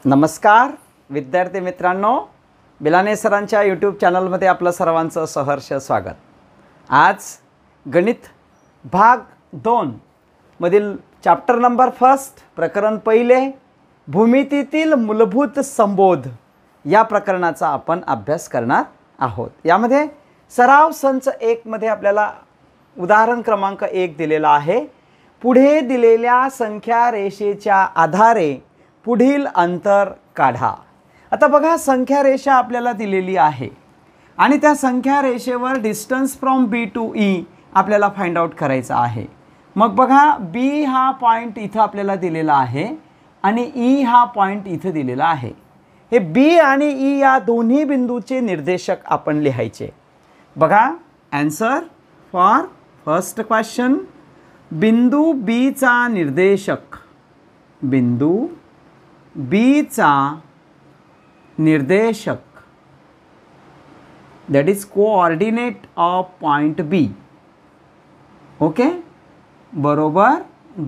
नमस्कार विद्यार्थी मित्रांनो, बिलाने सरांच्या यूट्यूब चॅनलमध्ये आपलं सर्वांचं सहर्ष स्वागत। आज गणित भाग 2 मधील चॅप्टर नंबर 1 प्रकरण पहिले भूमितीतील मूलभूत संबोध या प्रकरणाचा आपण अभ्यास करणार आहोत। यामध्ये सराव संच 1 मध्ये आपल्याला उदाहरण क्रमांक 1 दिलेला आहे। पुढे दिलेल्या संख्या रेषेच्या आधारे पुढील अंतर काढा। आता बघा, संख्या रेषा आपल्याला दिलेली आहे आणि त्या संख्या रेषेवर distance from B to E आपल्याला फाइंड आउट करायचा आहे। मग बघा, बी हा पॉइंट इथं आपल्याला दिलेला आहे आणि ई हा पॉइंट इथं दिलेला आहे। हे बी आणि ई या दोन्ही बिंदूचे निर्देशक आपण लिहायचे। बघा, आन्सर फॉर फर्स्ट क्वेश्चन, बिंदू बी चा निर्देशक, बिंदू बी चा निर्देशक, that is coordinate of point B, okay, बरोबर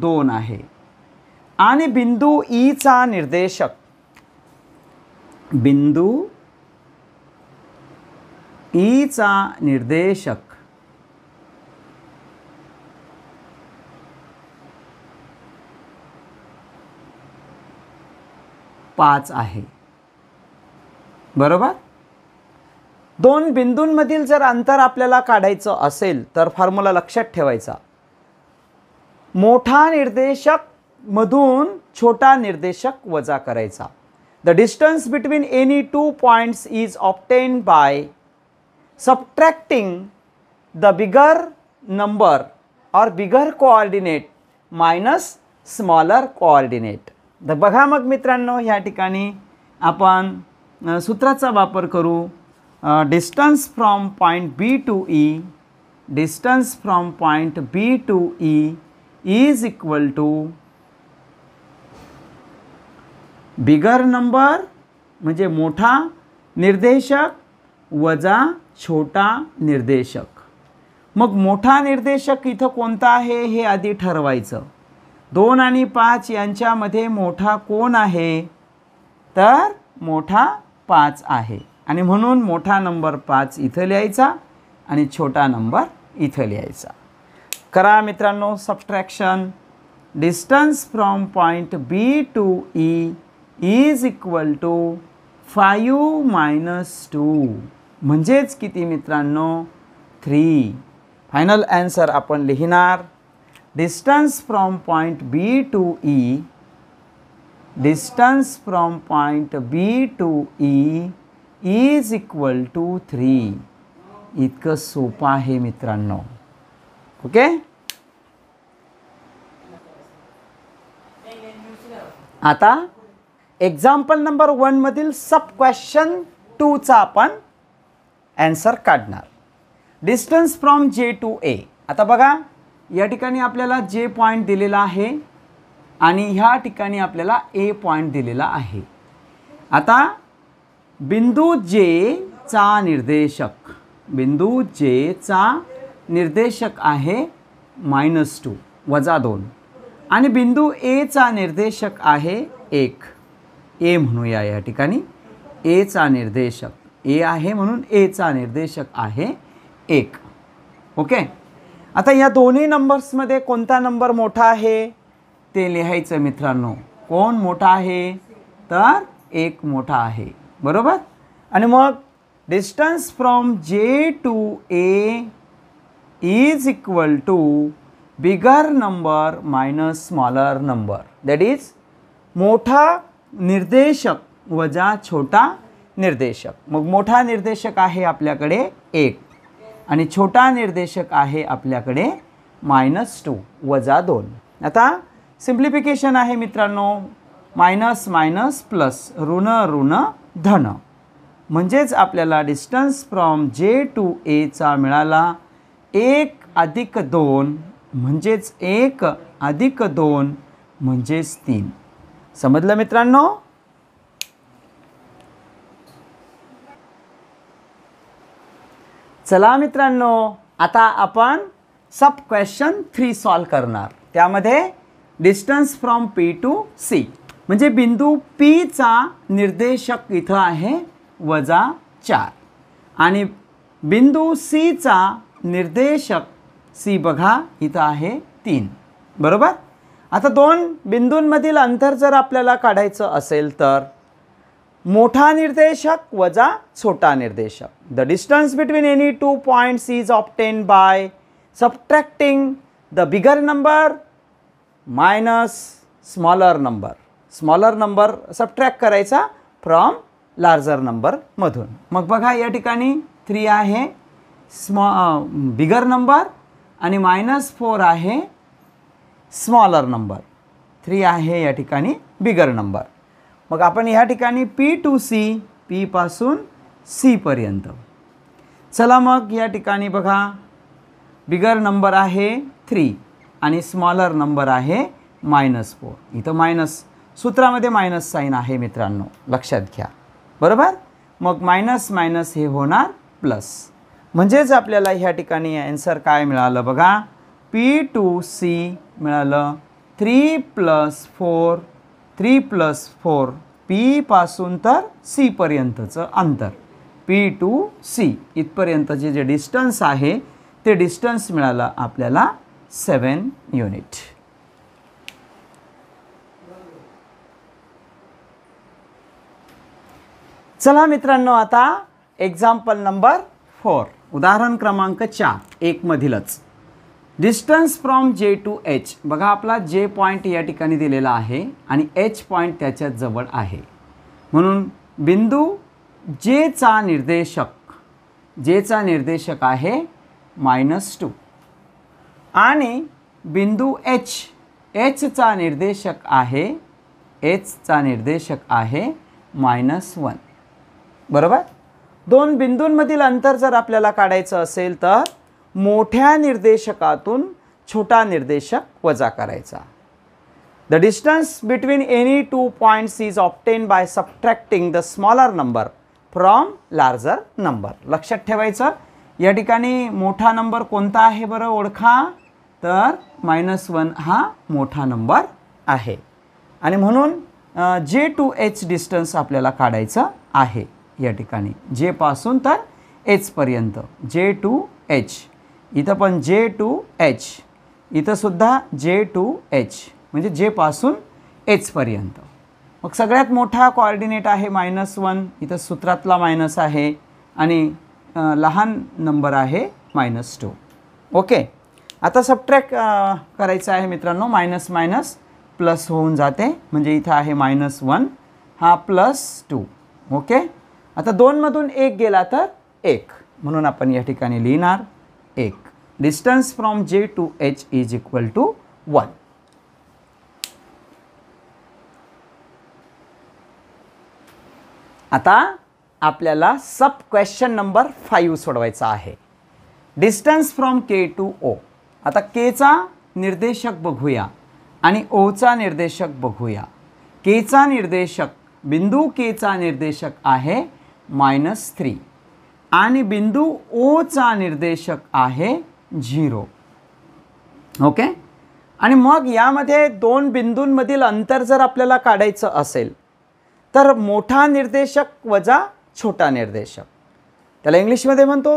2 आहे। आणि बिंदू ई चा निर्देशक, बिंदू ई चा निर्देशक 5 आहे, बरोबर। दोन बिंदूंमधील जर अंतर आपल्याला काढायचं असेल तर फॉर्म्युला लक्षात ठेवायचा। मोठा निर्देशक मधून छोटा निर्देशक वजा करायचा। The distance between any two points is obtained by subtracting the bigger number और बिगर कोऑर्डिनेट मायनस स्मॉलर कोऑर्डिनेट। तर बघा मग मित्रांनो, या ठिकाणी आपण सूत्राचा वापर करू। Distance from point B to E, distance from point B to E is equal to bigger number म्हणजे मोठा निर्देशक वजा छोटा निर्देशक। मग मोठा निर्देशक इथं कोणता आहे हे आधी ठरवायचं। 2 आणि 5 यांच्यामध्ये मोठा कोण आहे? तर मोठा 5 आहे आणि म्हणून मोठा नंबर 5 इथं लिहायचा आणि छोटा नंबर इथं लिहायचा। करा मित्रांनो subtraction. Distance from point B to E is equal to 5 - 2 म्हणजेच किती मित्रांनो? 3। फायनल आन्सर आपण लिहिणार distance from point B to E, distance from point B to E is equal to 3। इतकं सोपं आहे मित्रांनो, ओके। आता एक्झाम्पल नंबर 1 मधील सब क्वेश्चन 2 चा आपण आन्सर काढणार। डिस्टन्स फ्रॉम जे टू ए। आता बघा, या ठिकाणी आपल्याला जे पॉइंट दिलेला आहे आणि ह्या ठिकाणी आपल्याला ए पॉइंट दिलेला आहे। आता बिंदू जे चा निर्देशक, बिंदू जे चा निर्देशक आहे -2 वजा 2 आणि बिंदू ए चा निर्देशक आहे 1। ए म्हणूया, या ठिकाणी ए चा निर्देशक ए आहे म्हणून ए चा निर्देशक आहे 1, ओके। आता या दोन्ही नंबर्समध्ये कोणता नंबर मोठा आहे ते लिहायचं मित्रांनो। कोण मोठा आहे? तर 1 मोठा आहे, बरोबर। आणि मग distance from J to A is equal to bigger number minus smaller number, that is मोठा निर्देशक वजा छोटा निर्देशक। मग मोठा निर्देशक आहे आपल्याकडे 1 आणि छोटा निर्देशक आहे आपल्याकडे -2 वजा 2। आता सिम्प्लिफिकेशन आहे मित्रांनो, मायनस मायनस प्लस, ऋण ऋण धन, म्हणजेच आपल्याला डिस्टन्स फ्रॉम जे टू ए चा मिळाला 1 + 2 म्हणजेच 1 + 2 म्हणजेच 3। समजलं मित्रांनो? चला मित्रांनो, आता आपण सब क्वेश्चन 3 सॉल्व करणार। त्यामध्ये distance from P to C. म्हणजे बिंदू Pचा निर्देशक इथं आहे -4 आणि बिंदू Cचा निर्देशक C बघा इथं आहे 3. बरोबर. आता दोन बिंदूंमधील अंतर जर आपल्याला काढायचं असेल तर मोठा निर्देशक वजा छोटा निर्देशक. The distance between any 2 points is obtain bye subtracting the bigger number minus smaller number. Smaller number subtract करायचा फ्रॉम लार्जर नंबर मधून. मग बघा या ठिकाणी 3 आहे बिगर नंबर आणि -4 आहे स्मॉलर नंबर. 3 आहे या ठिकाणी बिगर नंबर. मग आपण या ठिकाणी P to C, P पासून C पर्यंत. चला मग या ठिकाणी बघा बिगर नंबर आहे 3 आणि स्मॉलर नंबर आहे -4. इथं मायनस सूत्रामध्ये मायनस साइन आहे मित्रांनो, लक्षात घ्या. बरोबर. मग मायनस मायनस हे होणार प्लस. म्हणजेच आपल्याला ह्या ठिकाणी आन्सर काय मिळालं बघा. P to C मिळालं 3 + 4 P पासून तर C पर्यंतचं अंतर. P to C इथपर्यंतचे जे डिस्टन्स आहे ते डिस्टन्स मिळालं आपल्याला 7 युनिट. चला मित्रांनो आता एक्झाम्पल नंबर 4 उदाहरण क्रमांक 4 मधीलच. Distance from J to H. बघा आपला J पॉईंट या ठिकाणी दिलेला आहे आणि H पॉईंट त्याच्या जवळ आहे. म्हणून बिंदू J चा निर्देशक आहे -2 आणि बिंदू H चा निर्देशक आहे -1. बरोबर. दोन बिंदूंमधील अंतर जर आपल्याला काढायचं असेल तर मोठ्या निर्देशकातून छोटा निर्देशक वजा करायचा. The distance between any 2 points is obtain bye subtracting the smaller number from larger number. लक्षात ठेवायचं या ठिकाणी मोठा नंबर कोणता आहे बरं ओळखा. तर -1 हा मोठा नंबर आहे आणि म्हणून J to H डिस्टन्स आपल्याला काढायचं आहे. या ठिकाणी J पासून तर H पर्यंत. J to H इथं पण J to H, इथं सुद्धा J to H म्हणजे J पासून H पर्यंत. मग सगळ्यात मोठा कोऑर्डिनेट आहे -1. इथं सूत्रातला मायनस आहे आणि लहान नंबर आहे -2. ओके. आता सबट्रॅक्ट करायचं आहे मित्रांनो. मायनस मायनस प्लस होऊन जाते म्हणजे इथं आहे -1 हा +2. ओके. आता 2 मधून 1 गेला तर 1 म्हणून आपण या ठिकाणी लिहिणार 1. Distance from J to H is equal to 1. आता आपल्याला सब क्वेश्चन नंबर 5 सोडवायचा आहे. Distance from K to O. आता K चा निर्देशक बघूया आणि O चा निर्देशक बघूया. K चा निर्देशक बिंदू K चा निर्देशक आहे -3 आणि बिंदू O चा निर्देशक आहे 0. ओके. आणि मग यामध्ये दोन बिंदूंमधील अंतर जर आपल्याला काढायचं असेल तर मोठा निर्देशक वजा छोटा निर्देशक. त्याला इंग्लिशमध्ये म्हणतो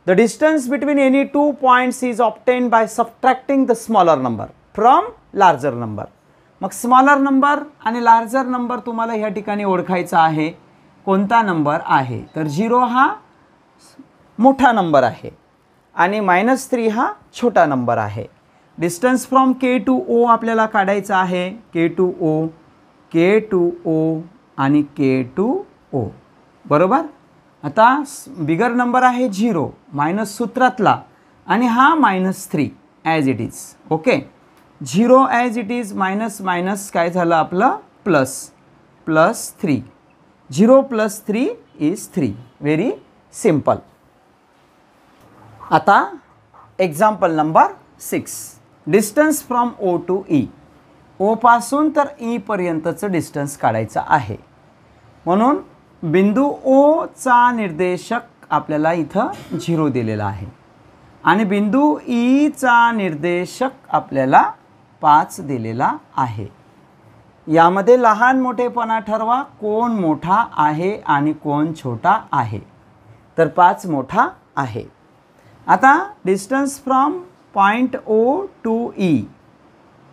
the distance between any 2 points is obtain bye subtracting the smaller number from larger number. मग स्मॉलर नंबर आणि लार्जर नंबर तुम्हाला ह्या ठिकाणी ओळखायचा आहे. कोणता नंबर आहे तर 0 हा मोठा नंबर आहे आणि -3 हा छोटा नंबर आहे. Distance from K to O आपल्याला काढायचा आहे. K to O आणि K to O. बरोबर. आता बिगर नंबर आहे 0 मायनस सूत्रातला आणि हा -3 as it is. Okay. 0 as it is minus minus काय झालं आपलं +3. 0 + 3 इज 3. Very simple. आता example number 6. Distance from O to E. O पासून तर E पर्यंतचं डिस्टन्स काढायचं आहे. म्हणून बिंदू O चा निर्देशक आपल्याला इथं 0 दिलेला आहे आणि बिंदू E चा निर्देशक आपल्याला 5 दिलेला आहे. यामध्ये लहान मोठेपणा ठरवा, कोण मोठा आहे आणि कोण छोटा आहे. तर 5 मोठा आहे. आता distance from point O to E,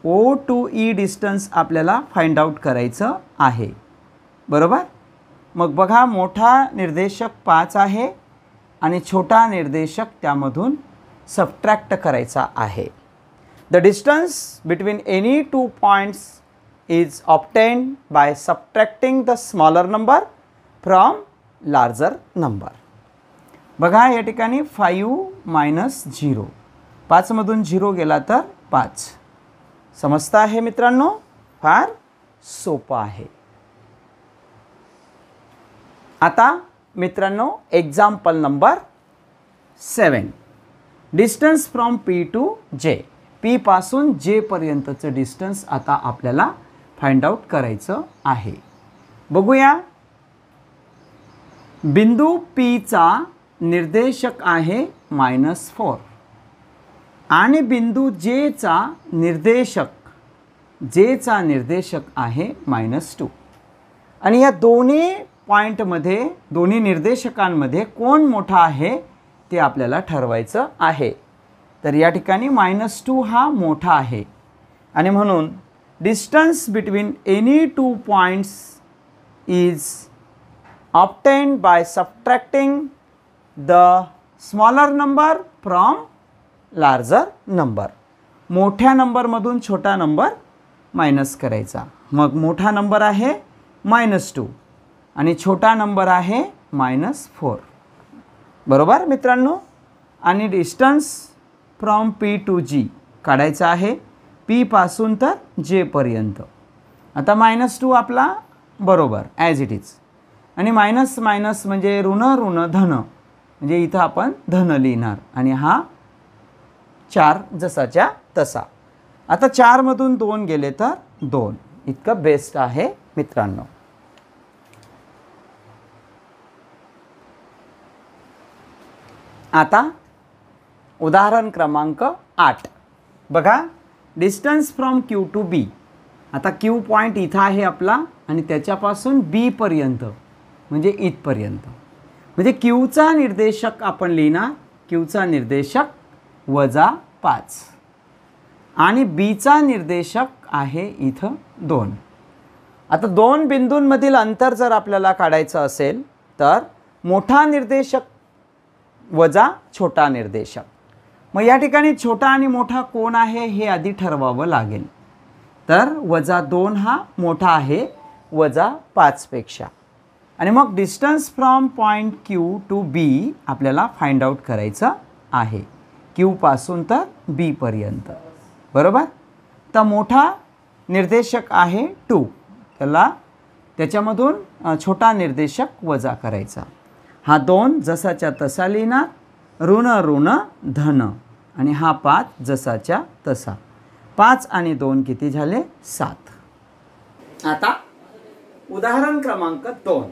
O to E distance आपल्याला फाइंड आउट करायचं आहे. बरोबर. मग बघा, मोठा निर्देशक 5 आहे आणि छोटा निर्देशक त्यामधून सबट्रॅक्ट करायचा आहे. The distance between any two points is obtained by subtracting the smaller number from larger number. बघा या ठिकाणी 5 - 0, 5मधून 0 गेला तर 5. समजतं आहे मित्रांनो, फार सोपं आहे. आता मित्रांनो example number 7, distance from P to J. P पासून जे पर्यंतचं डिस्टन्स आता आपल्याला फाइंड आउट करायचं आहे. बघूया, बिंदू पी चा निर्देशक आहे -4 आणि बिंदू जे चा निर्देशक आहे -2 आणि या दोन्ही पॉईंटमध्ये, दोन्ही निर्देशकांमध्ये कोण मोठा आहे ते आपल्याला ठरवायचं आहे. तर या ठिकाणी -2 हा मोठा आहे आणि म्हणून distance between any two points is obtained by subtracting the smaller number from larger number. मोठ्या नंबरमधून छोटा नंबर मायनस करायचा. मग मोठा नंबर आहे -2 आणि छोटा नंबर आहे -4. बरोबर मित्रांनो. आणि डिस्टन्स फ्रॉम पी टू जी काढायचा आहे, पी पासून तर जे पर्यंत. आता -2 आपला बरोबर ॲज इट इज आणि मायनस मायनस म्हणजे ऋण ऋण धन, म्हणजे इथं आपण धन लिहिणार आणि हा 4 जसाच्या तसा. आता 4 मधून 2 गेले तर 2. इतकं बेस्ट आहे मित्रांनो. आता उदाहरण क्रमांक 8 बघा, डिस्टन्स फ्रॉम क्यू टू बी. आता क्यू पॉईंट इथं आहे आपला आणि त्याच्यापासून बी पर्यंत म्हणजे इथपर्यंत, म्हणजे क्यूचा निर्देशक आपण लिहिणार, क्यूचा निर्देशक -5 आणि बीचा निर्देशक आहे इथं 2. आता 2 बिंदूंमधील अंतर जर आपल्याला काढायचं असेल तर मोठा निर्देशक वजा छोटा निर्देशक. मग या ठिकाणी छोटा आणि मोठा कोण आहे हे आधी ठरवावं लागेल. तर -2 हा मोठा आहे -5 पेक्षा. आणि मग distance from point Q to B आपल्याला फाइंड आउट करायचं आहे, क्यू पासून तर बी पर्यंत. बरोबर. तर मोठा निर्देशक आहे 2, त्याच्यामधून छोटा निर्देशक वजा करायचा. हा 2 जसाच्या तसा लिहिणार, ऋण ऋण धन आणि हा 5 जसाच्या तसा. 5 आणि 2 किती झाले? 7. आता उदाहरण क्रमांक 2.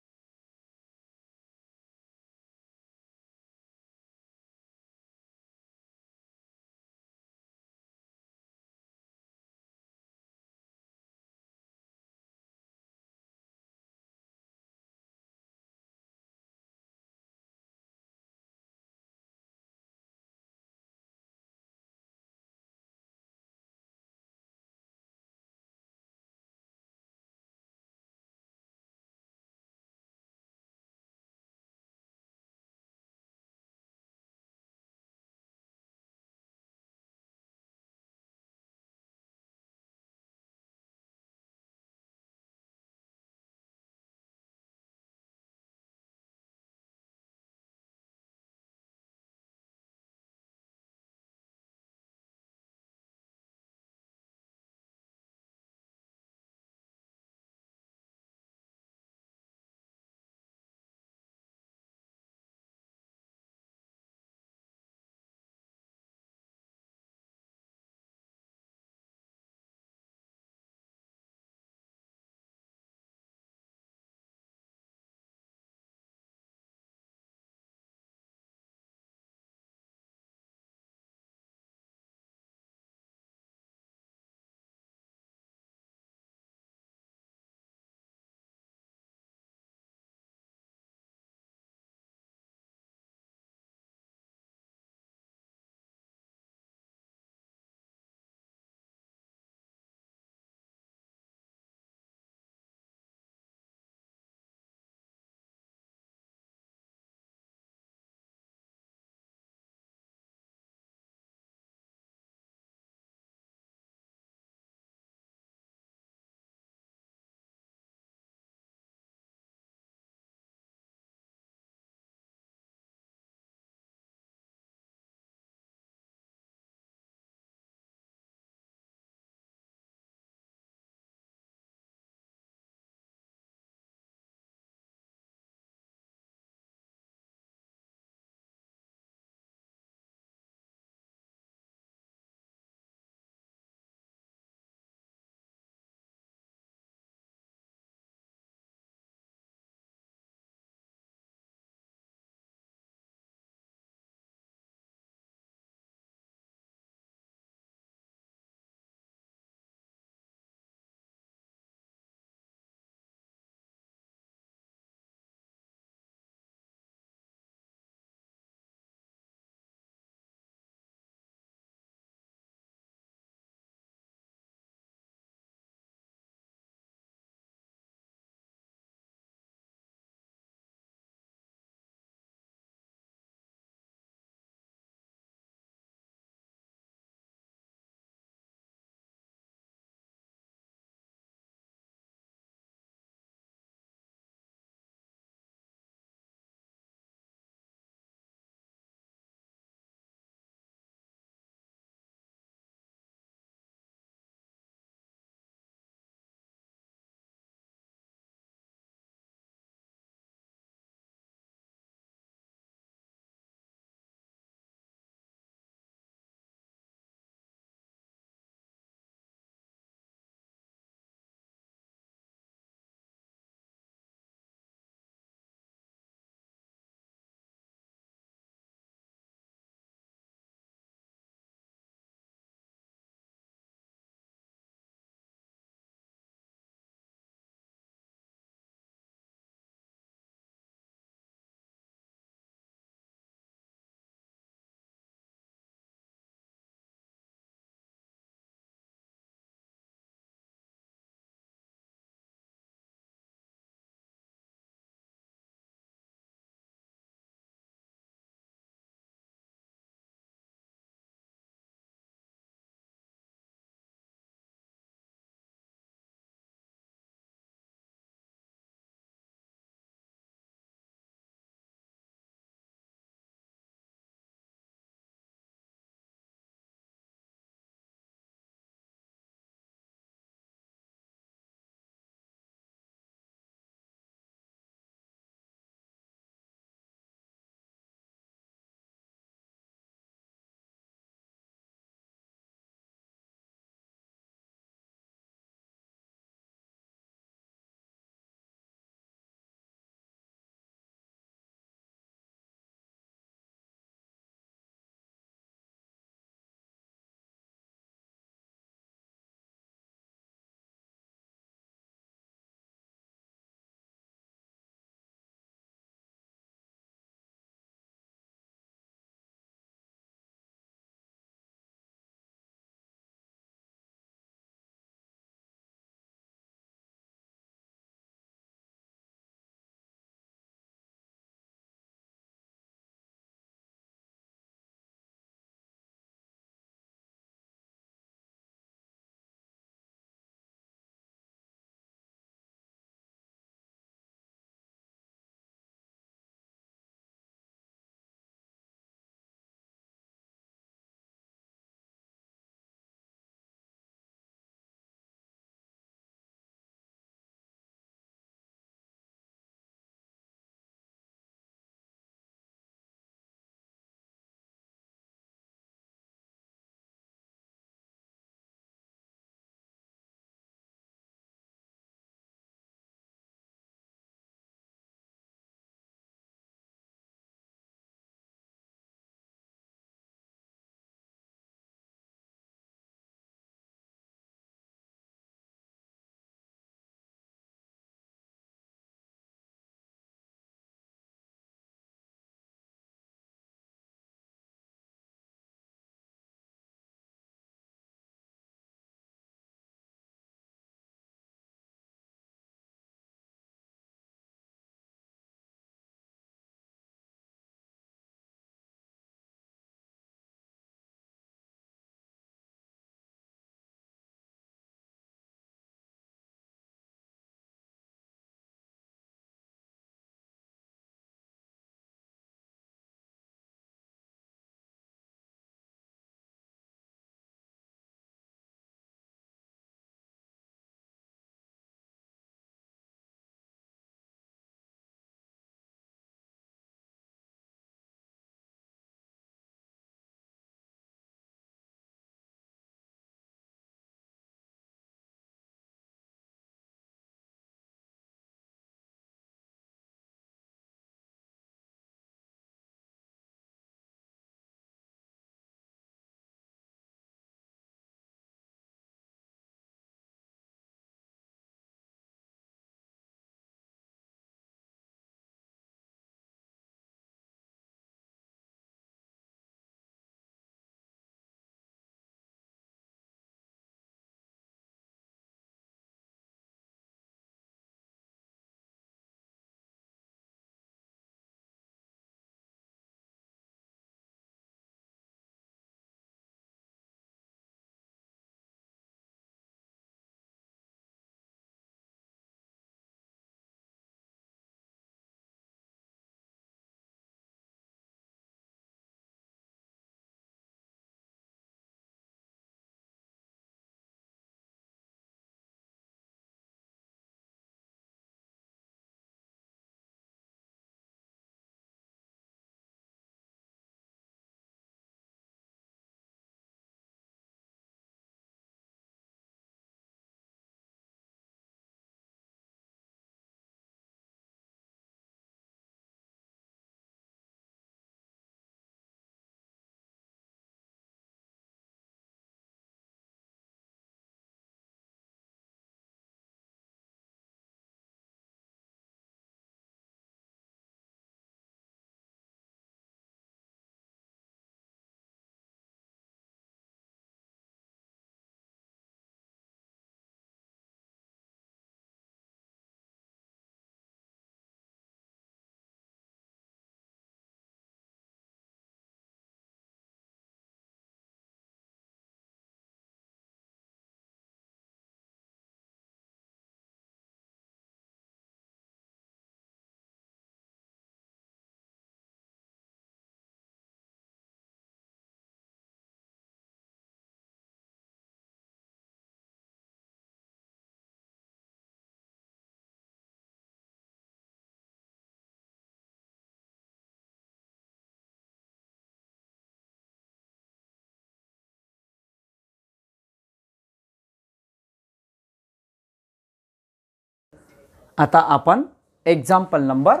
आता आपण एक्झाम्पल नंबर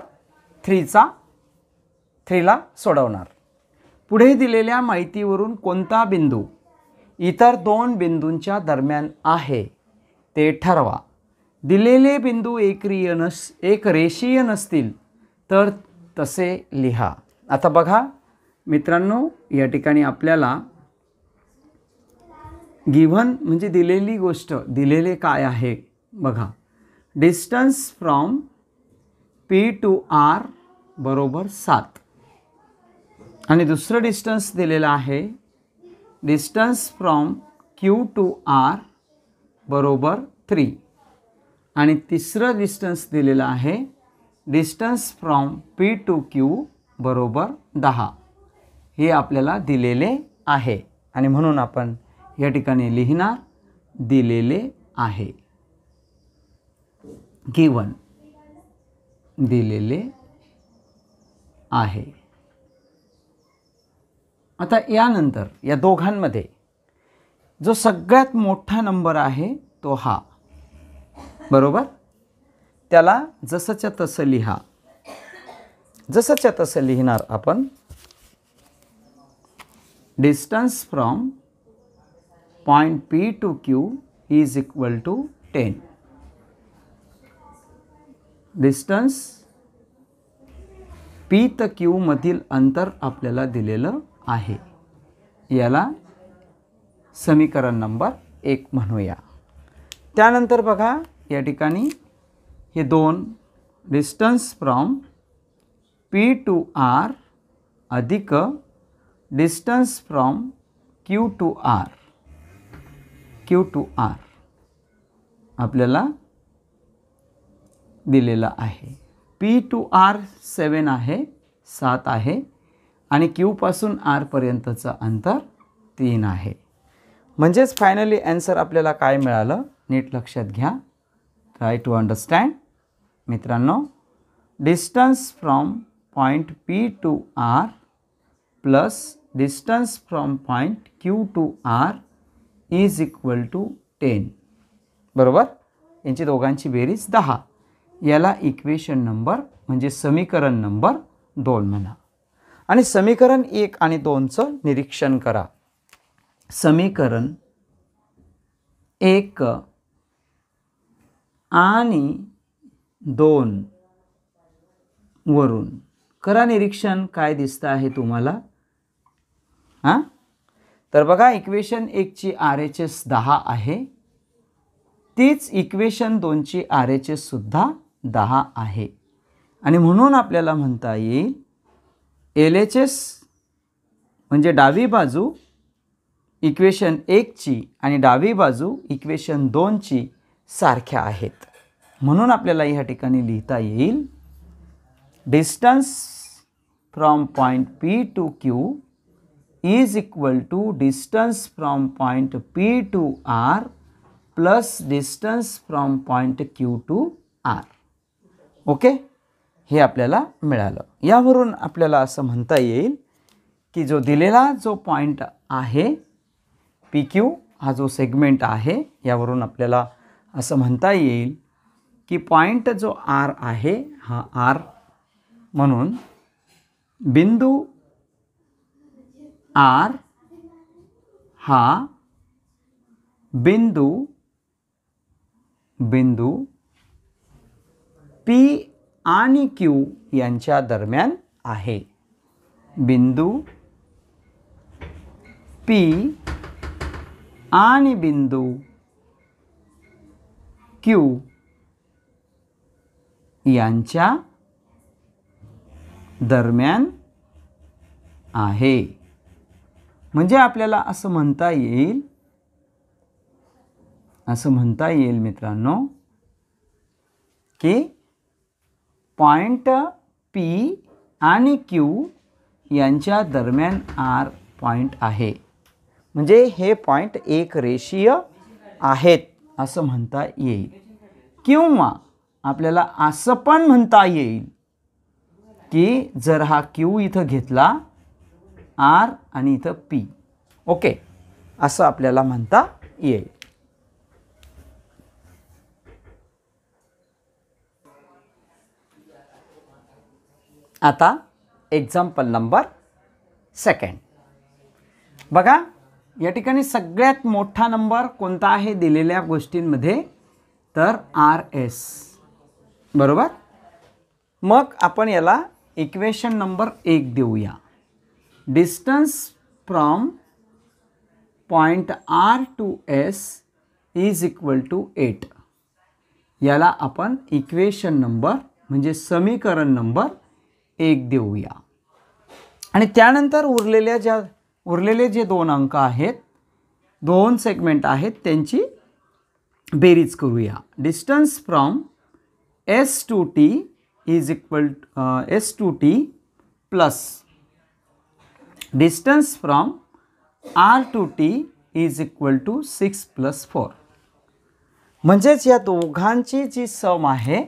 3ला सोडवणार. पुढे दिलेल्या माहितीवरून कोणता बिंदू इतर दोन बिंदूंच्या दरम्यान आहे ते ठरवा. दिलेले बिंदू एक रेषीय नसतील तर तसे लिहा. आता बघा मित्रांनो, या ठिकाणी आपल्याला गिव्हन म्हणजे दिलेली गोष्ट, दिलेले काय आहे बघा. Distance from P to R बरोबर 7 आणि दुसरं डिस्टन्स दिलेलं आहे distance from Q to R बरोबर 3 आणि तिसरं डिस्टन्स दिलेलं आहे distance from P to Q बरोबर 10. हे आपल्याला दिलेले आहे आणि म्हणून आपण या ठिकाणी लिहिणार दिलेले आहे. गिवन दिलेले आहे. आता यानंतर या दोघांमध्ये जो सगळ्यात मोठा नंबर आहे तो हा, बरोबर. त्याला जसंच्या तसं लिहा. जसंच्या तसं लिहिणार आपण. Distance from point P to Q is equal to 10. Distance P ते Q मधील अंतर आपल्याला दिलेलं आहे. याला समीकरण नंबर 1 म्हणूया. त्यानंतर बघा या ठिकाणी हे दोन distance from P to R अधिक distance from Q to R आपल्याला दिलेला आहे. P to R 7 आहे, 7 आहे आणि Q पासून R पर्यंतचं अंतर 3 आहे. म्हणजेच फायनली आन्सर आपल्याला काय मिळालं नीट लक्षात घ्या. ट्राय टू अंडरस्टँड मित्रांनो. Distance from point P to R plus distance from point Q to R is equal to 10. बरोबर. यांची दोघांची बेरीज 10. याला इक्वेशन नंबर म्हणजे समीकरण नंबर 2 म्हणा. आणि समीकरण 1 आणि 2चं निरीक्षण करा. समीकरण 1 आणि 2 वरून करा निरीक्षण. काय दिसतं आहे तुम्हाला? हां, तर बघा इक्वेशन 1ची RHS 10 आहे. तीच इक्वेशन 2ची RHS सुद्धा 10 आहे आणि म्हणून आपल्याला म्हणता येईल LHS म्हणजे डावी बाजू इक्वेशन 1ची आणि डावी बाजू इक्वेशन 2ची सारख्या आहेत. म्हणून आपल्याला या ठिकाणी लिहिता येईल distance from point P to Q is equal to distance from point P to R plus distance from point Q to R. Okay, हे आपल्याला मिळालं. यावरून आपल्याला असं म्हणता येईल की जो दिलेला जो पॉइंट आहे PQ हा जो सेगमेंट आहे यावरून आपल्याला असं म्हणता येईल की पॉइंट जो R आहे हा R म्हणून बिंदू R हा बिंदू P आणि Q यांच्या दरम्यान आहे. बिंदू P आणि बिंदू Q यांच्या दरम्यान आहे. म्हणजे आपल्याला असं म्हणता येईल मित्रांनो की पॉइंट P आणि Q यांच्या दरम्यान R पॉइंट आहे. म्हणजे हे पॉइंट एक रेषीय आहेत असं म्हणता येईल. किंवा आपल्याला असं पण म्हणता येईल की जर हा Q इथं घेतला R आणि इथं P, ओके, असं आपल्याला म्हणता येईल. आता एक्झाम्पल नंबर सेकंड बघा, या ठिकाणी सगळ्यात मोठा नंबर कोणता आहे दिलेल्या गोष्टींमध्ये, तर RS, बरोबर. मग आपण याला इक्वेशन नंबर 1 देऊया. Distance from point R to S is equal to 8. याला आपण इक्वेशन नंबर म्हणजे समीकरण नंबर 1 देऊया. आणि त्यानंतर उरलेले जे 2 अंक आहेत, 2 सेगमेंट आहेत, त्यांची बेरीज करूया. Distance from S to T is equal S to T plus distance from R to T is equal to 6 plus 4. म्हणजेच या दोघांची जी सम आहे,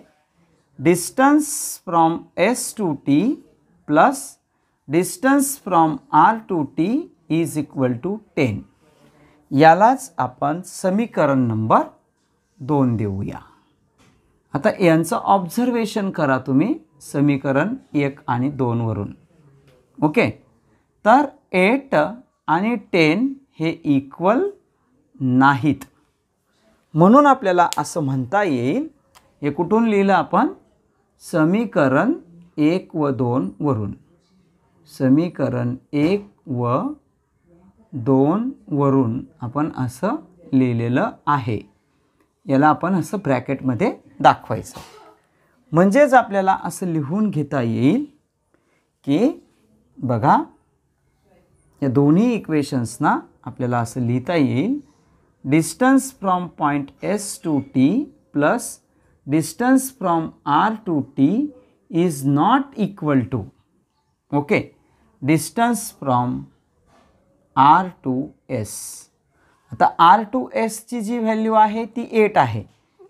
distance from S to T plus distance from R to T is equal to 10. यालाच आपण समीकरण number 2 देऊया. आता यांचं ऑब्झर्वेशन करा तुम्ही समीकरण 1 आणि 2 वरून. ओके, तर 8 आणि 10 हे इक्वल नाहीत, म्हणून आपल्याला असं म्हणता येईल, हे कुठून लिहिलं आपण, समीकरण 1 व 2 वरून. समीकरण 1 व 2 वरून आपण असं लिहिलेलं आहे. याला आपण असं ब्रॅकेटमध्ये दाखवायचं. म्हणजेच आपल्याला असं लिहून घेता येईल की बघा, या दोन्ही इक्वेशन्सना आपल्याला असं लिहिता येईल, distance from point S to T plus distance from R to T is not equal to, okay, distance from R to S. आता R टू S ची जी व्हॅल्यू आहे ती 8 आहे.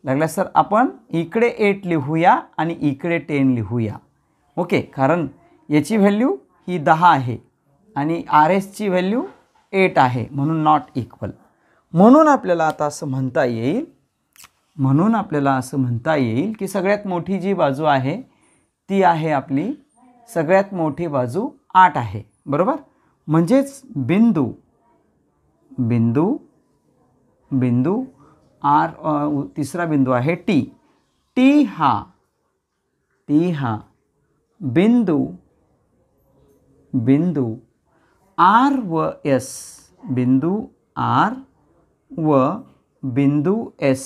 लागल्यास सर आपण इकडे 8 लिहूया आणि इकडे 10 लिहूया. ओके, कारण याची व्हॅल्यू ही 10 आहे आणि RS ची व्हॅल्यू 8 आहे, म्हणून नॉट इक्वल. म्हणून आपल्याला आता असं म्हणता येईल, की सगळ्यात मोठी जी बाजू आहे ती आहे आपली, सगळ्यात मोठी बाजू 8 आहे, बरोबर. म्हणजेच बिंदू R, तिसरा बिंदू आहे T. T हा बिंदू R व S, बिंदू R व बिंदू S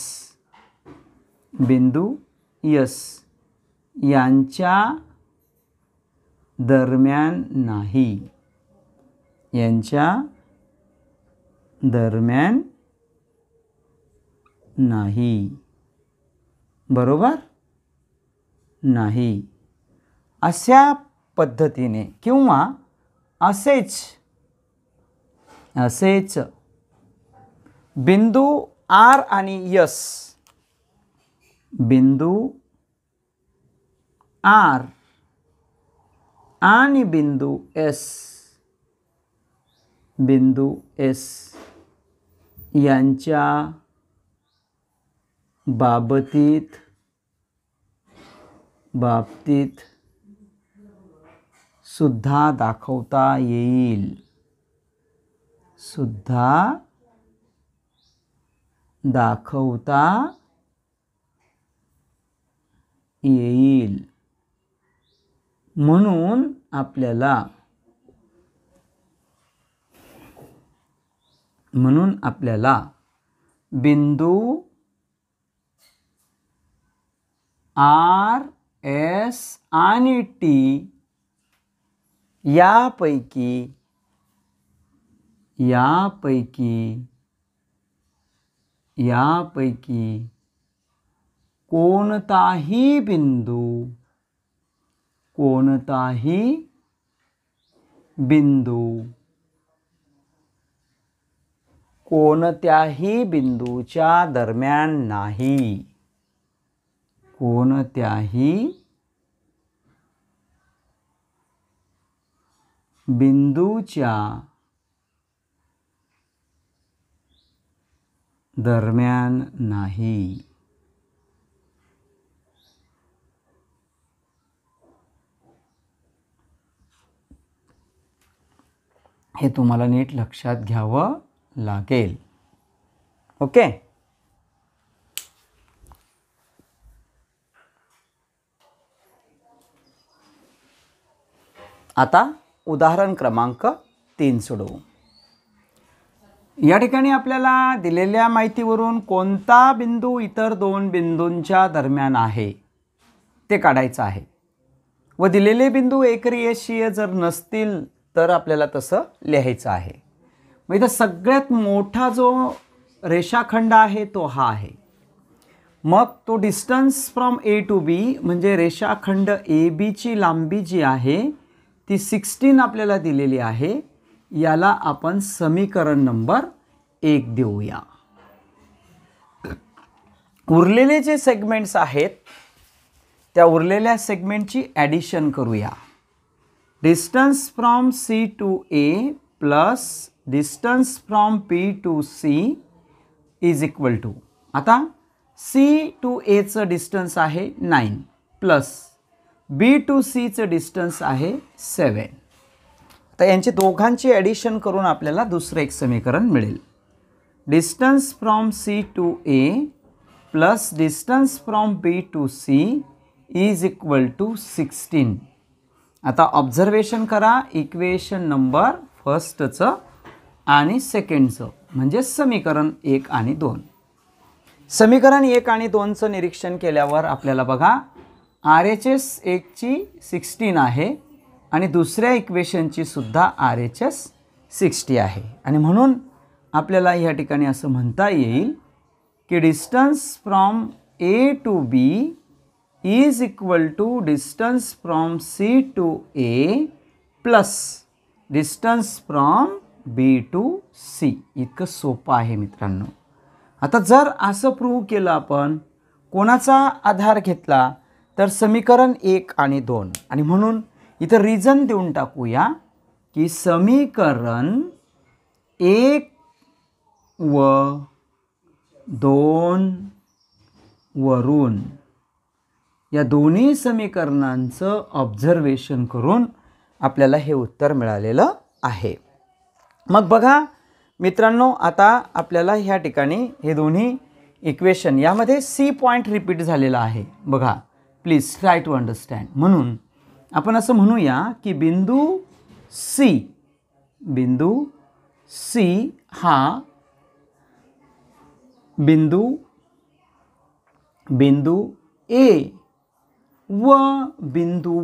यांच्या दरम्यान नाही, बरोबर नाही. अशा पद्धतीने किंवा असेच बिंदू R आणि S, बिंदू R आणि बिंदू S यांच्या बाबतीत सुद्धा दाखवता येईल. म्हणून आपल्याला बिंदू R, S आणि T यापैकी कोणताही बिंदू कोणत्याही बिंदूच्या दरम्यान नाही, कोणत्याही बिंदूच्या दरम्यान नाही. हे तुम्हाला नीट लक्षात घ्यावं लागेल. ओके. आता उदाहरण क्रमांक 3 सोडवू. या ठिकाणी आपल्याला दिलेल्या माहितीवरून कोणता बिंदू इतर दोन बिंदूंच्या दरम्यान आहे ते काढायचं आहे व दिलेले बिंदू एकरेषीय जर नसतील तर आपल्याला तसं लिहायचं आहे. मग इथं सगळ्यात मोठा जो रेषाखंड आहे तो हा आहे. मग तो डिस्टन्स फ्रॉम ए टू बी म्हणजे रेषाखंड ए बीची लांबी जी आहे ती 16 आपल्याला दिलेली आहे. याला आपण समीकरण नंबर 1 देऊया. उरलेले जे सेगमेंट्स आहेत त्या उरलेल्या सेगमेंटची ॲडिशन करूया. Distance from C to A plus distance from B to C is equal to, आता सी टू एचं डिस्टन्स आहे 9 प्लस बी टू सीचं डिस्टन्स आहे 7. तर यांची दोघांची ॲडिशन करून आपल्याला दुसरं एक समीकरण मिळेल. Distance from C to A plus distance from B to C is equal to 16. आता ऑब्झर्वेशन करा इक्वेशन नंबर फर्स्टचं आणि सेकंडचं म्हणजे समीकरण 1 आणि 2. समीकरण 1 आणि 2चं निरीक्षण केल्यावर आपल्याला बघा RHS 1ची 16 आहे आणि दुसऱ्या इक्वेशनची सुद्धा RHS 60 आहे. आणि म्हणून आपल्याला या ठिकाणी असं म्हणता येईल की distance from A to B is equal to distance from C to A plus distance from B to C. इतकं सोपं आहे मित्रांनो. आता जर असं प्रूव्ह केलं आपण कोणाचा आधार घेतला तर समीकरण 1 आणि 2 आणि म्हणून इथं रिझन देऊन टाकूया की समीकरण 1 व 2 वरून या दोन्ही समीकरणांचं ऑब्झर्वेशन करून आपल्याला हे उत्तर मिळालेलं आहे. मग बघा मित्रांनो आता आपल्याला ह्या ठिकाणी हे दोन्ही इक्वेशन यामध्ये सी पॉईंट रिपीट झालेला आहे. बघा प्लीज ट्राय टू अंडरस्टँड. म्हणून आपण असं म्हणूया की बिंदू सी हा बिंदू ए व बिंदू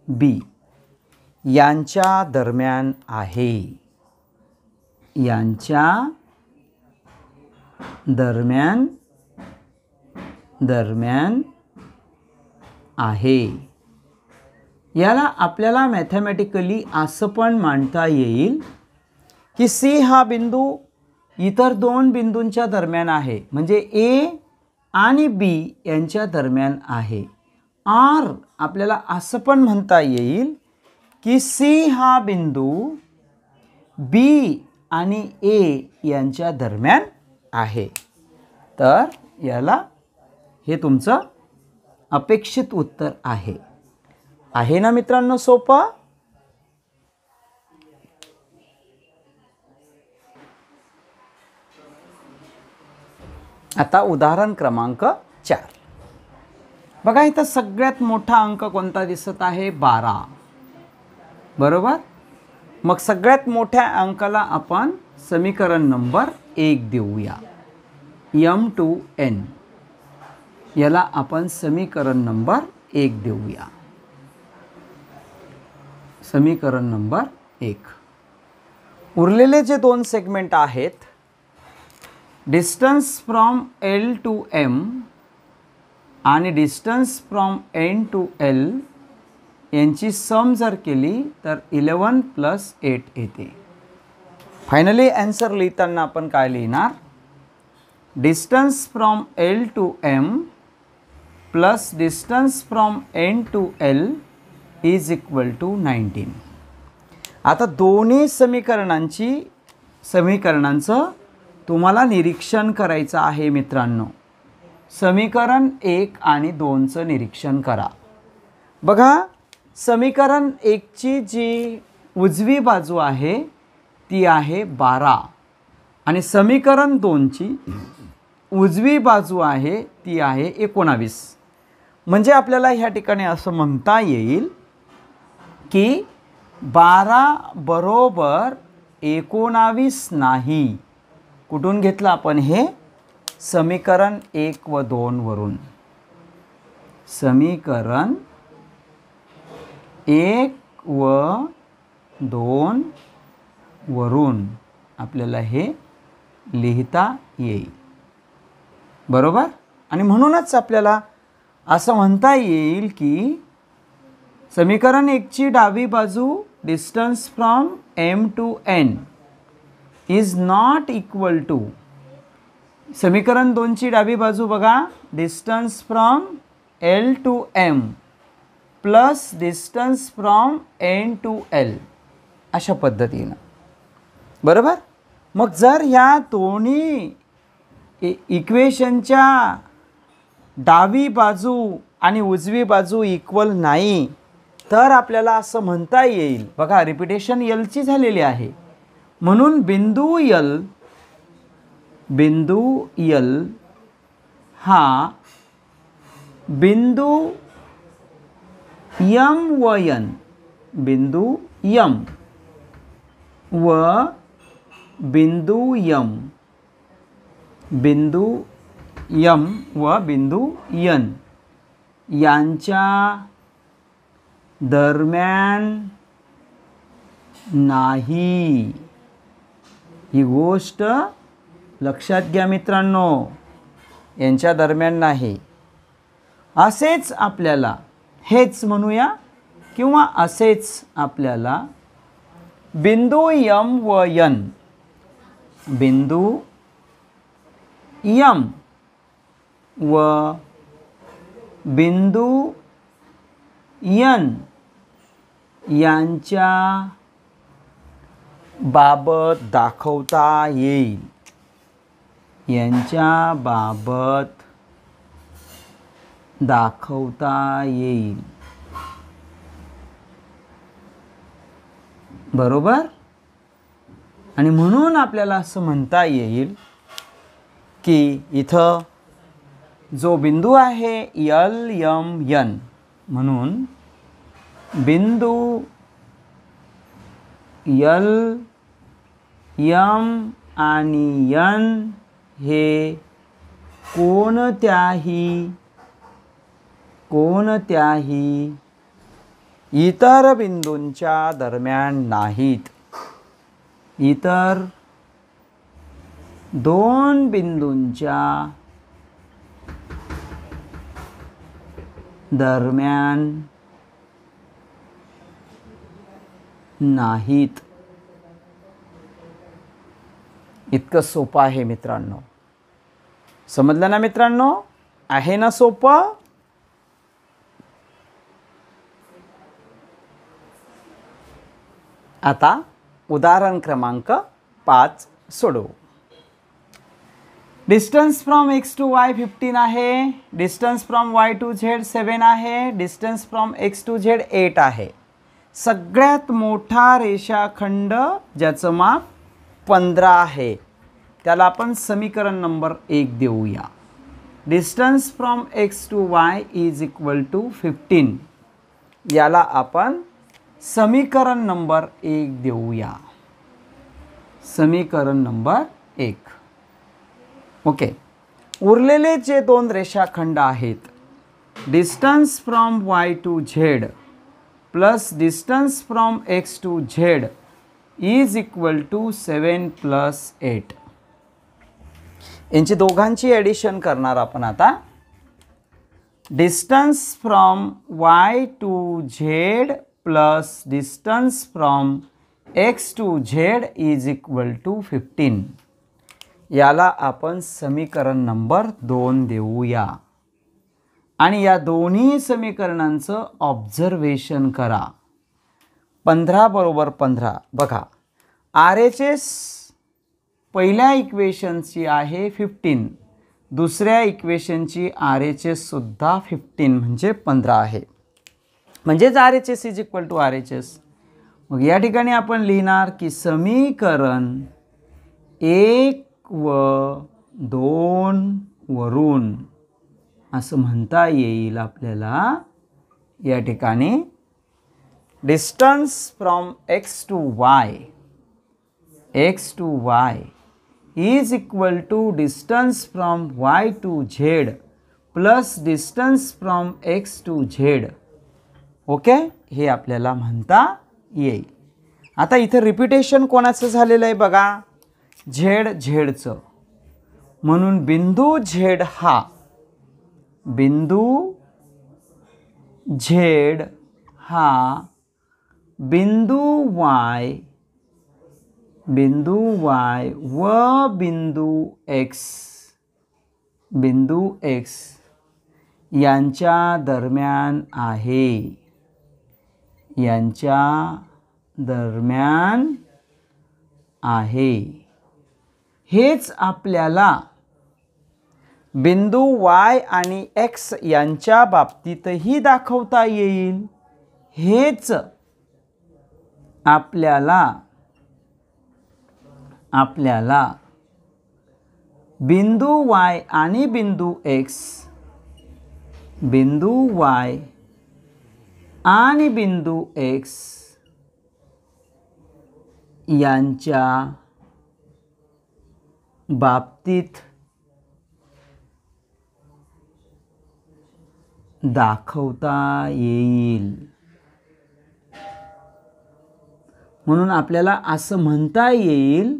बी यांच्या दरम्यान आहे. यांच्या दरम्यान आहे. याला आपल्याला मॅथमॅटिकली असं पण मांडता येईल की सी हा बिंदू इतर दोन बिंदूंच्या दरम्यान आहे म्हणजे ए आणि बी यांच्या दरम्यान आहे. और आपल्याला असं पण म्हणता येईल की सी हा बिंदू बी आणि ए यांच्या दरम्यान आहे. तर याला हे तुमचं अपेक्षित उत्तर आहे. आहे ना मित्रांनो सोपं. आता उदाहरण क्रमांक 4 बघा. इथं सगळ्यात मोठा अंक कोणता दिसत आहे 12 बरोबर. मग सगळ्यात मोठ्या अंकाला आपण समीकरण नंबर 1 देऊया. m2n याला आपण समीकरण नंबर 1 देऊया. समीकरण नंबर 1. उरलेले जे दोन सेगमेंट आहेत distance from L to M आणि distance from N to L यांची सम जर केली तर 11 + 8 येते. फायनली आन्सर लिहिताना आपण काय लिहिणार distance from L to M plus distance from N to L is equal to 19. आता दोन्ही समीकरणांचं तुम्हाला निरीक्षण करायचं आहे मित्रांनो. समीकरण 1 आणि 2चं निरीक्षण करा. बघा समीकरण 1ची जी उजवी बाजू आहे ती आहे 12 आणि समीकरण 2ची उजवी बाजू आहे ती आहे 19. म्हणजे आपल्याला ह्या ठिकाणी असं म्हणता येईल की 12 बरोबर 19 नाही. कुठून घेतलं आपण हे? समीकरण 1 व 2 वरून. समीकरण 1 व 2 वरून आपल्याला हे लिहिता येईल. बरोबर. आणि म्हणूनच आपल्याला असं म्हणता येईल की समीकरण 1ची डावी बाजू distance from m to n is not equal to समीकरण 2ची डावी बाजू बघा distance from l to m plus distance from n to l अशा पद्धतीनं. बरोबर. मग जर ह्या दोन्ही इक्वेशनच्या डावी बाजू आणि उजवी बाजू इक्वल नाही तर आपल्याला असं म्हणता येईल. बघा रिपिटेशन एलची झालेली आहे म्हणून बिंदू यल हा बिंदू यम व यन बिंदू यम व बिंदू यम व बिंदू यन यांच्या दरम्यान नाही. ही गोष्ट लक्षात घ्या मित्रांनो, यांच्या दरम्यान नाही. असेच आपल्याला हेच म्हणूया किंवा असेच आपल्याला बिंदू यम व यन बिंदू यम व बिंदू यन यांच्या बाबत दाखवता येईल. यांच्या बाबत दाखवता येईल. बरोबर. आणि म्हणून आपल्याला असं म्हणता येईल की इथं जो बिंदू आहे यल यम यन म्हणून बिंदू यल यम आणि यन हे कोणत्याही इतर बिंदूंच्या दरम्यान नाहीत. इतर दोन बिंदूंच्या दरम्यान नाहीत. इतकं सोपं आहे मित्रांनो. समजलं ना मित्रांनो? आहे ना सोपं? आता उदाहरण क्रमांक 5 सोडवू. Distance from x to y 15 आहे. Distance from y to z 7 आहे. Distance from x to z 8 आहे. सगळ्यात मोठा रेषाखंड ज्याचं माप 15 आहे त्याला आपण समीकरण नंबर 1 देऊया. Distance from x to y is equal to 15 याला आपण समीकरण नंबर 1 देऊया. समीकरण नंबर 1. ओके. उरलेले जे दोन रेषाखंड आहेत distance from y to z plus distance from x to z is equal to 7 plus 8. यांची दोघांची ॲडिशन करणार आपण आता. Distance from y to z plus distance from x to z is equal to 15 याला आपण समीकरण नंबर 2 देऊया. आणि या दोन्ही समीकरणांचं ऑब्झर्वेशन करा. 15 बरोबर 15 बघा. RHS पहिल्या इक्वेशनची आहे 15. दुसऱ्या इक्वेशनची RHS सुद्धा 15 म्हणजे 15 आहे. म्हणजेच RHS is equal to RHS. मग या ठिकाणी आपण लिहिणार की समीकरण 1 व 2 वरून असं म्हणता येईल आपल्याला या ठिकाणी distance from x to y is equal to distance from y to z plus distance from x to z. Okay, हे आपल्याला म्हणता येईल. आता इथे रिपिटेशन कोणाचं झालेलं आहे बघा, झेडचं. म्हणून बिंदू झेड हा बिंदू बिंदू y व बिंदू x यांच्या दरम्यान आहे. हेच आपल्याला बिंदू y आणि x यांच्या बाबतीतही दाखवता येईल. हेच आपल्याला बिंदू y आणि बिंदू x यांच्या बाबतीत दाखवता येईल. म्हणून आपल्याला असं म्हणता येईल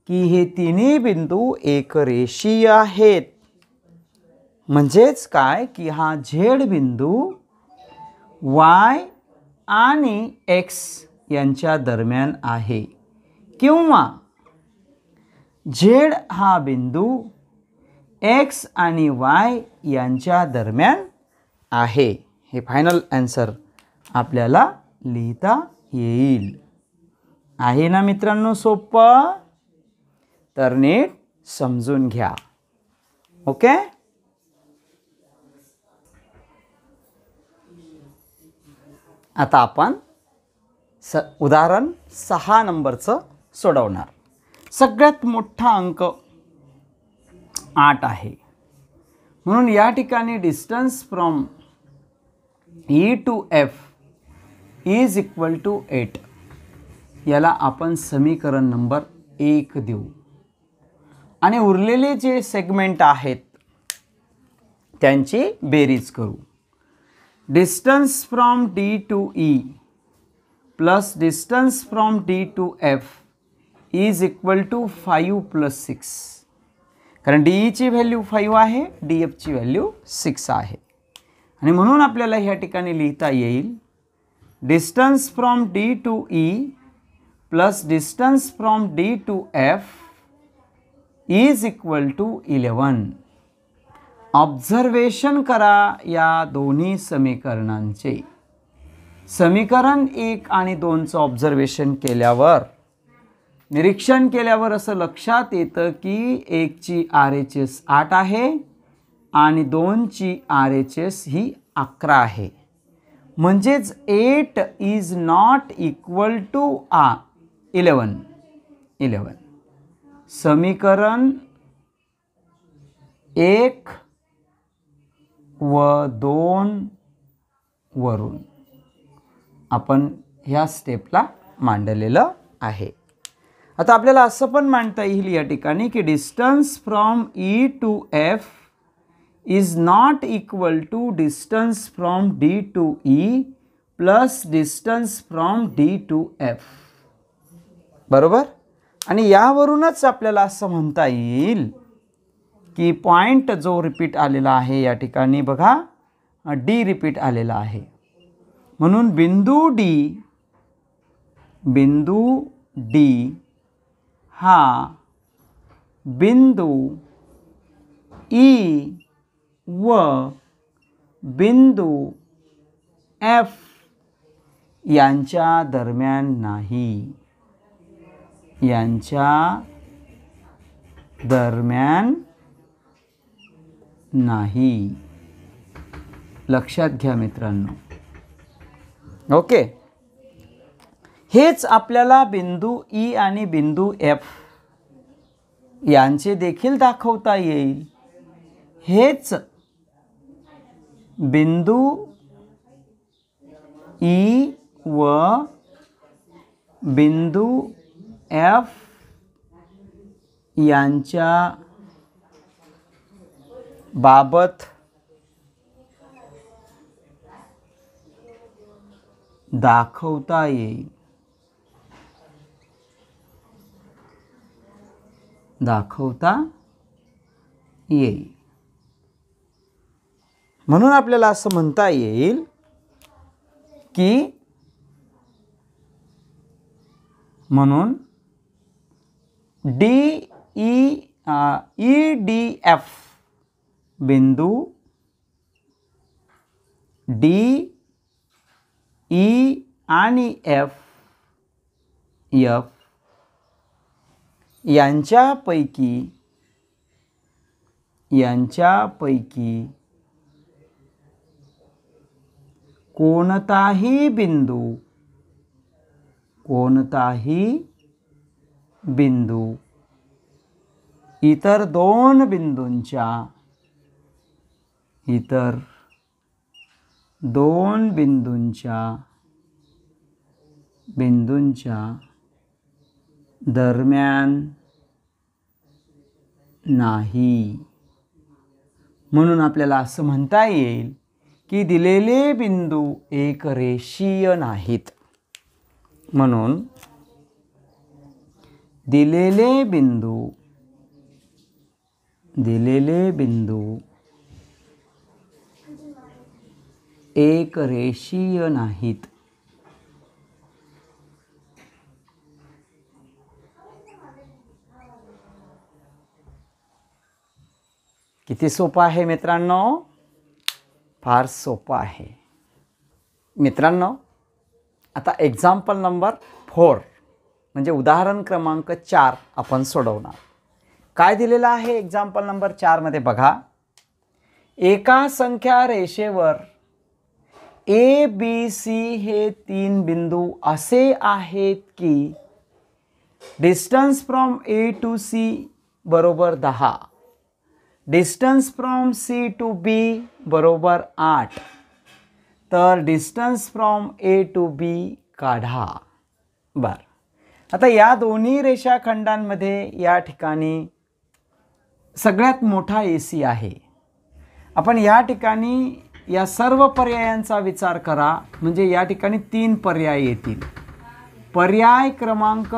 की हे तिन्ही बिंदू एकरेषीय आहेत. म्हणजेच काय की हा झेड बिंदू y आणि x यांच्या दरम्यान आहे किंवा झेड हा बिंदू x आणि y यांच्या दरम्यान आहे. हे फायनल आन्सर आपल्याला लिहिता येईल. आहे ना मित्रांनो सोपं? तर नीट समजून घ्या. ओके, आता आपण उदाहरण 6 नंबरचं सोडवणार. सगळ्यात मोठा अंक 8 आहे. म्हणून या ठिकाणी distance from E to F is equal to 8. याला आपण समीकरण नंबर 1 देऊ आणि उरलेले जे सेगमेंट आहेत त्यांची बेरीज करू. Distance from D to E plus distance from D to F is equal to 5 plus 6. कारण DE ची व्हॅल्यू 5 आहे, DF ची व्हॅल्यू 6 आहे. आणि म्हणून आपल्याला ह्या ठिकाणी लिहिता येईल distance from D to E plus distance from D to F is equal to 11. Observation करा या दोन्ही समीकरणांचे. समीकरण 1 आणि 2चं ऑब्झर्वेशन केल्यावर, निरीक्षण केल्यावर असं लक्षात येतं की 1 ची RHS 8 आहे आणि 2 ची RHS ही 11 आहे. म्हणजेच 8 इज नॉट इक्वल टू 11. समीकरण 1 व 2 वरून आपण ह्या स्टेपला मांडलेलं आहे. आता आपल्याला असं पण मांडता येईल या ठिकाणी की distance from E to F is not equal to distance from D to E plus distance from D to F. बरोबर. आणि यावरूनच आपल्याला असं म्हणता येईल की पॉइंट जो रिपीट आलेला आहे या ठिकाणी बघा D रिपीट आलेला आहे. म्हणून बिंदू D हा बिंदू E व बिंदू F यांच्या दरम्यान नाही. लक्षात घ्या मित्रांनो. ओके, हेच आपल्याला बिंदू ई आणि बिंदू एफ यांचे देखील दाखवता येईल. हेच बिंदू ई व बिंदू एफ यांच्या बाबत दाखवता येईल. म्हणून आपल्याला असं म्हणता येईल की ई डी एफ बिंदू डी ई आणि एफ यांच्यापैकी कोणताही बिंदू इतर दोन बिंदूंच्या दरम्यान नाही. म्हणून आपल्याला असं म्हणता येईल की दिलेले बिंदू एकरेषीय नाहीत. म्हणून दिलेले बिंदू एकरेषीय नाहीत. किती सोपं आहे मित्रांनो, फार सोपं आहे मित्रांनो. आता एक्झाम्पल नंबर 4 म्हणजे उदाहरण क्रमांक 4 आपण सोडवणार. काय दिलेलं आहे एक्झाम्पल नंबर 4 मध्ये बघा. एका संख्या रेषेवर ए बी सी हे 3 बिंदू असे आहेत की distance from A to C बरोबर 10, distance from C to B बरोबर 8, तर distance from A to B काढा. बरं, आता या दोन्ही रेषाखंडांमध्ये या ठिकाणी सगळ्यात मोठा ए सी आहे. आपण या ठिकाणी या सर्व पर्यायांचा विचार करा, म्हणजे या ठिकाणी 3 पर्याय येतील. पर्याय क्रमांक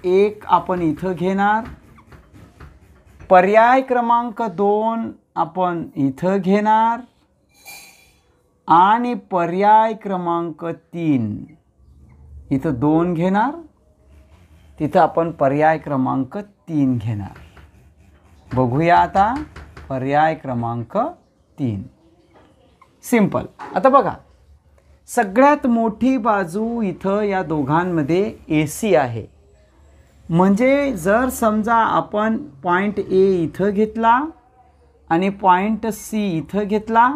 1 आपण इथं घेणार, पर्याय क्रमांक 2 आपण इथं घेणार आणि पर्याय क्रमांक 3 इथं 2 घेणार, तिथं आपण पर्याय क्रमांक 3 घेणार. बघूया आता पर्याय क्रमांक 3. सिंपल. आता बघा, सगळ्यात मोठी बाजू इथं या दोघांमध्ये ए सी आहे. म्हणजे जर समजा आपण पॉईंट ए इथं घेतला आणि पॉईंट सी इथं घेतला,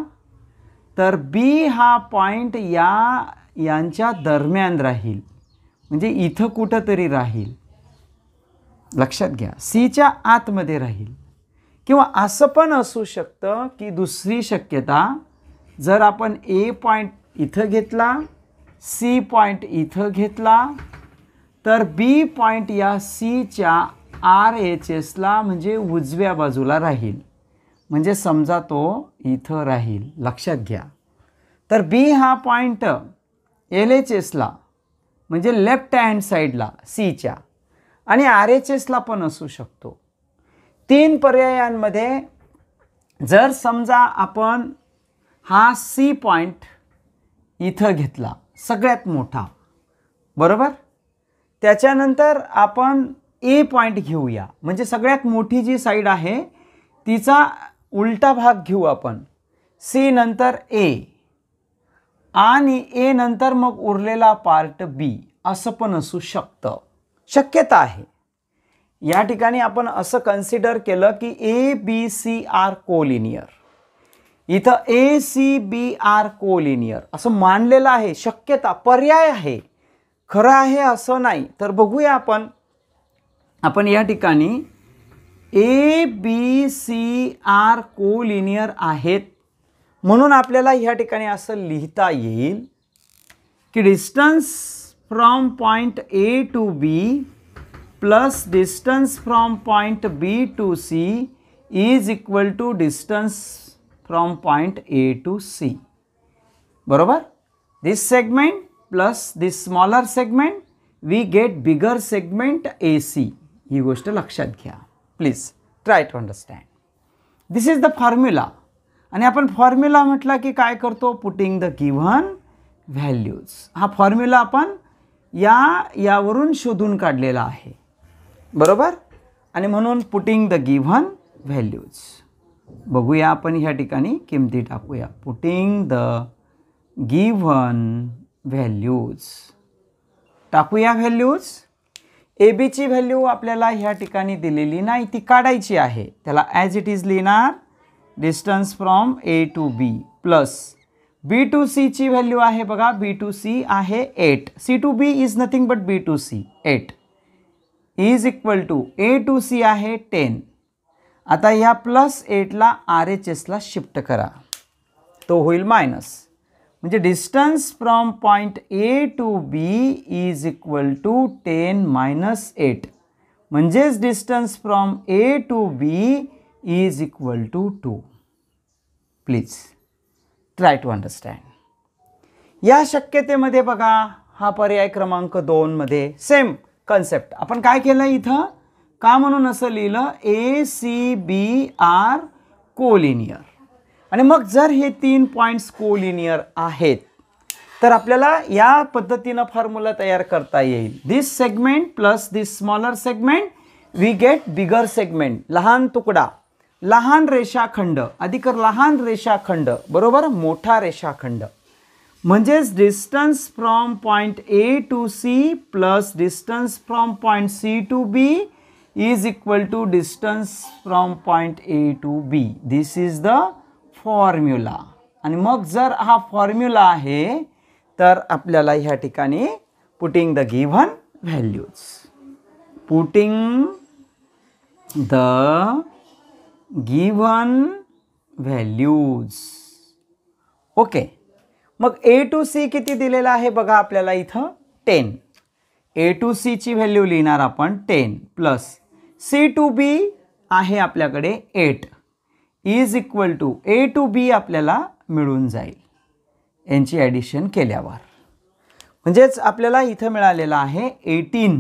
तर बी हा पॉईंट यांच्या दरम्यान राहील, म्हणजे इथं कुठंतरी राहील. लक्षात घ्या, सीच्या आतमध्ये राहील. किंवा असं पण असू शकतं की दुसरी शक्यता, जर आपण ए पॉईंट इथं घेतला, सी पॉईंट इथं घेतला, तर बी पॉईंट या सीच्या RHSला म्हणजे उजव्या बाजूला राहील. म्हणजे समजा तो इथं राहील. लक्षात घ्या. तर बी हा पॉईंट LHSला म्हणजे लेफ्ट हँड साईडला सीच्या आणि RHSला पण असू शकतो. 3 पर्यायांमध्ये जर समजा आपण हा सी पॉईंट इथं घेतला, सगळ्यात मोठा, बरोबर, त्याच्यानंतर आपण ए पॉईंट घेऊया, म्हणजे सगळ्यात मोठी जी साईड आहे तिचा उलटा भाग घेऊ आपण. सी नंतर ए आणि ए नंतर मग उरलेला पार्ट बी, असं पण असू शकतं. शक्यता आहे. या ठिकाणी आपण असं कन्सिडर केलं की A B C are collinear. इथं A C B are collinear असं मानलेलं आहे, शक्यता पर्याय आहे, खरं आहे असं नाही. तर बघूया आपण या ठिकाणी A B C are collinear आहेत म्हणून आपल्याला या ठिकाणी असं लिहिता येईल की distance from point A to B plus distance from point B to C is equal to distance from point A to C. बरोबर. This segment plus this smaller segment we get bigger segment A C. ही गोष्ट लक्षात घ्या. Please try to understand. This is the formula. आणि आपण formula म्हटला की काय करतो, पुटिंग द गिव्हन व्हॅल्यूज. हा फॉर्म्युला आपण यावरून शोधून काढलेला आहे. बरोबर. आणि म्हणून पुटिंग द गिव्हन व्हॅल्यूज. बघूया आपण ह्या ठिकाणी किमती टाकूया. Putting the given values. टाकूया व्हॅल्यूज. ए बीची व्हॅल्यू आपल्याला ह्या ठिकाणी दिलेली नाही, ती काढायची आहे. त्याला ॲज इट इज लिहिणार distance from A to B plus B to सीची व्हॅल्यू आहे बघा, बी टू सी आहे 8. C to B is nothing but B to C 8 is equal to A to C आहे 10. आता ह्या प्लस 8ला R H एसला शिफ्ट करा, तो होईल मायनस. म्हणजे distance from point A to B is equal to 10 minus 8. म्हणजेच distance from A to B is equal to 2. Please try to understand. या शक्यतेमध्ये बघा हा पर्याय क्रमांक 2 मध्ये सेम कन्सेप्ट. आपण काय केलं इथं, का म्हणून असं लिहिलं, ए सी बी आर कोलिनियर. आणि मग जर हे 3 पॉईंट्स कोलिनियर आहेत तर आपल्याला या पद्धतीनं फॉर्म्युला तयार करता येईल. This segment plus this smaller segment we get bigger segment. लहान तुकडा, लहान रेषाखंड अधिक लहान रेषाखंड बरोबर मोठा रेषाखंड. म्हणजेच distance from point A to C plus distance from point C to B is equal to distance from point A to B. This is the formula. आणि मग जर हा फॉर्म्युला आहे तर आपल्याला ह्या ठिकाणी putting the given values. Putting the given values. Okay. मग ए टू सी किती दिलेला आहे बघा आपल्याला इथं 10. ए टू सीची व्हॅल्यू लिहिणार आपण 10 प्लस सी टू बी आहे आपल्याकडे 8 is equal to A to B आपल्याला मिळून जाईल यांची ॲडिशन केल्यावर. म्हणजेच आपल्याला इथं मिळालेलं आहे 18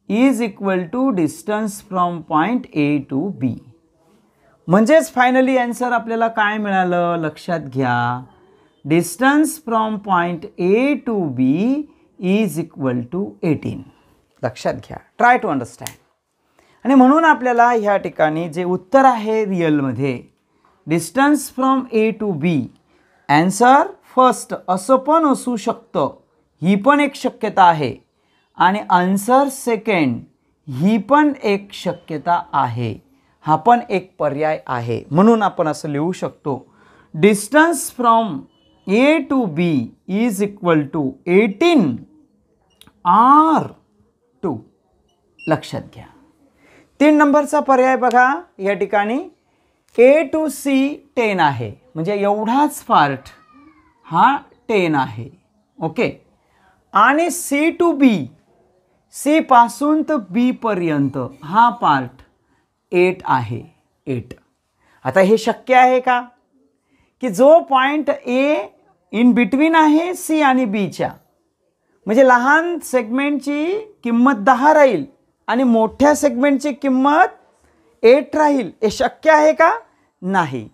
is equal to distance from point A to B. म्हणजेच फायनली आन्सर आपल्याला काय मिळालं लक्षात घ्या, distance from point A to B is equal to 18. लक्षात घ्या. Try to understand. आणि म्हणून आपल्याला ह्या ठिकाणी जे उत्तर आहे रिअलमध्ये distance from A to B, answer first असं पण असू शकतं, ही पण एक शक्यता आहे. आणि आन्सर सेकंड ही पण एक शक्यता आहे, हा पण एक पर्याय आहे. म्हणून आपण असं लिहू शकतो distance from A to B is equal to 18 or 2. लक्षात घ्या. 3 नंबरचा पर्याय बघा या ठिकाणी ए टू सी 10 आहे, म्हणजे एवढाच पार्ट हा 10 आहे. ओके. आणि सी टू बी, सी पासून तर बी पर्यंत हा पार्ट 8 आहे 8. आता हे शक्य आहे का की जो पॉइंट ए इन बिटवीन आहे सी आणि बीच्या, म्हणजे लहान सेगमेंटची किंमत 10 राहील आणि मोठ्या सेगमेंटची किंमत 8 राहील, हे शक्य आहे का नाही.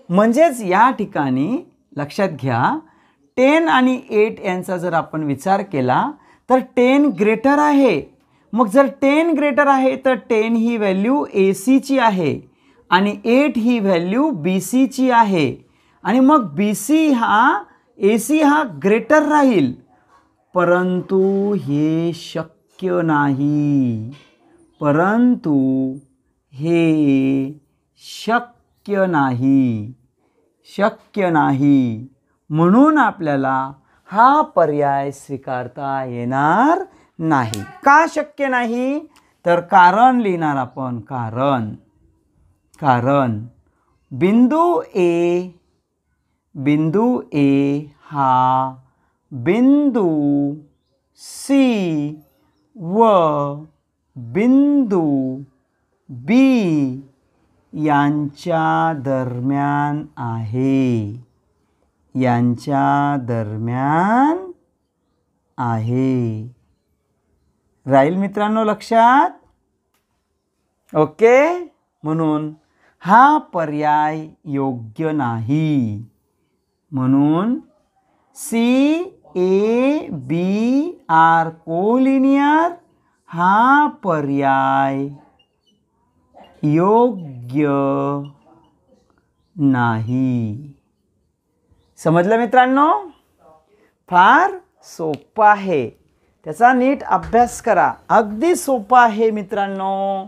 म्हणजेच या ठिकाणी लक्षात घ्या 10 आणि 8 यांचा जर आपण विचार केला तर 10 ग्रेटर आहे. मग जर 10 ग्रेटर आहे तर 10 ही व्हॅल्यू ए सीची आहे आणि 8 ही व्हॅल्यू बी सीची आहे. आणि मग बी सी हा ए सी हा ग्रेटर राहील, परंतु हे शक्य नाही. परंतु हे शक्य नाही. शक्य नाही. म्हणून आपल्याला हा पर्याय स्वीकारता येणार नाही. का शक्य नाही? तर कारण लिहिणार आपण. कारण बिंदू ए हा बिंदू सी व बिंदू बी यांच्या दरम्यान आहे. राहील मित्रांनो लक्षात? ओके. म्हणून हा पर्याय योग्य नाही. म्हणून CAB आर कोलिनियर हा पर्याय योग्य नाही. समजलं मित्रांनो? फार सोपं आहे. त्याचा नीट अभ्यास करा. अगदी सोपं आहे मित्रांनो.